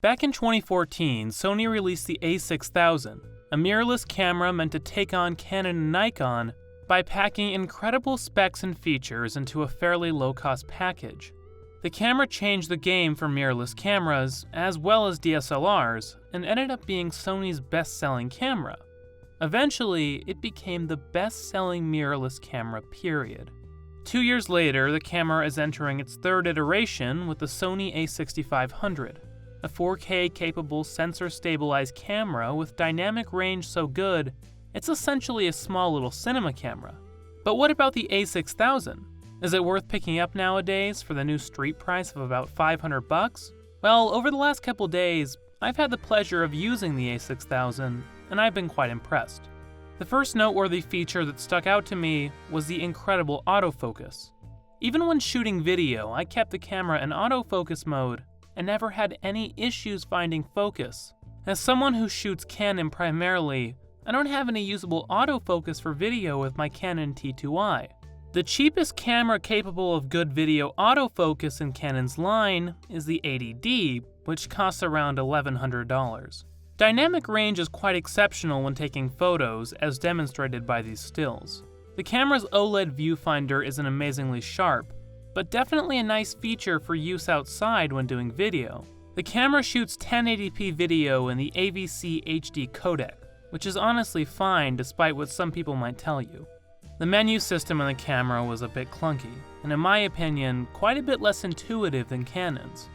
Back in 2014, Sony released the a6000, a mirrorless camera meant to take on Canon and Nikon by packing incredible specs and features into a fairly low-cost package. The camera changed the game for mirrorless cameras, as well as DSLRs, and ended up being Sony's best-selling camera. Eventually, it became the best-selling mirrorless camera, period. 2 years later, the camera is entering its third iteration with the Sony a6500. A 4K-capable sensor-stabilized camera with dynamic range so good, it's essentially a small little cinema camera. But what about the a6000? Is it worth picking up nowadays for the new street price of about $500? Well, over the last couple days, I've had the pleasure of using the a6000, and I've been quite impressed. The first noteworthy feature that stuck out to me was the incredible autofocus. Even when shooting video, I kept the camera in autofocus mode and never had any issues finding focus. As someone who shoots Canon primarily, I don't have any usable autofocus for video with my Canon T2i. The cheapest camera capable of good video autofocus in Canon's line is the 80D, which costs around $1,100. Dynamic range is quite exceptional when taking photos, as demonstrated by these stills. The camera's OLED viewfinder isn't amazingly sharp, but definitely a nice feature for use outside when doing video. The camera shoots 1080p video in the avchd codec, which is honestly fine despite what some people might tell you. The menu system in the camera was a bit clunky, and in my opinion, quite a bit less intuitive than Canon's.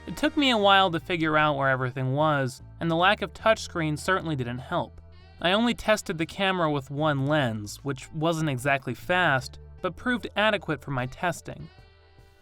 It took me a while to figure out where everything was, and the lack of touchscreen certainly didn't help. I only tested the camera with one lens, which wasn't exactly fast, but proved adequate for my testing.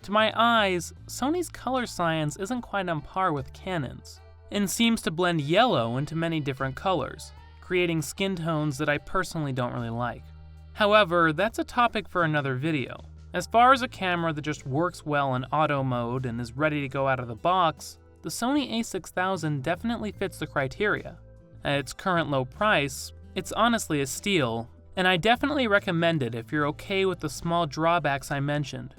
To my eyes, Sony's color science isn't quite on par with Canon's, and seems to blend yellow into many different colors, creating skin tones that I personally don't really like. However, that's a topic for another video. As far as a camera that just works well in auto mode and is ready to go out of the box, the Sony a6000 definitely fits the criteria. At its current low price, it's honestly a steal, and I definitely recommend it if you're okay with the small drawbacks I mentioned.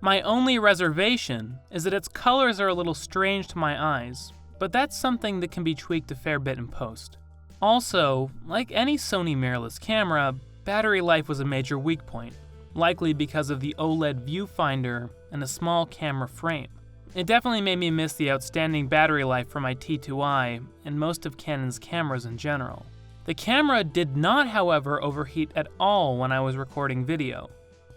My only reservation is that its colors are a little strange to my eyes, but that's something that can be tweaked a fair bit in post. Also, like any Sony mirrorless camera, battery life was a major weak point, likely because of the OLED viewfinder and a small camera frame. It definitely made me miss the outstanding battery life for my T2i and most of Canon's cameras in general. The camera did not, however, overheat at all when I was recording video.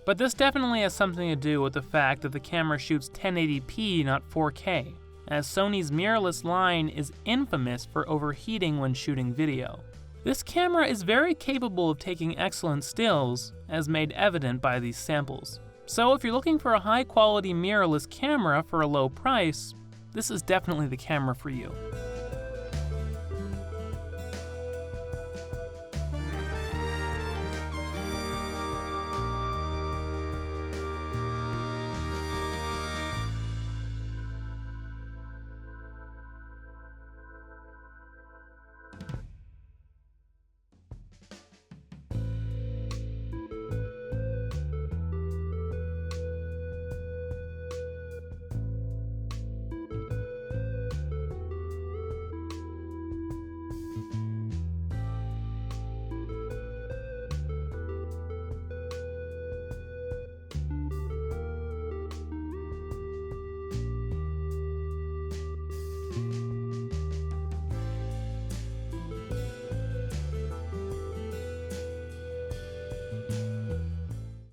But this definitely has something to do with the fact that the camera shoots 1080p, not 4K, as Sony's mirrorless line is infamous for overheating when shooting video. This camera is very capable of taking excellent stills, as made evident by these samples. So if you're looking for a high-quality mirrorless camera for a low price, this is definitely the camera for you.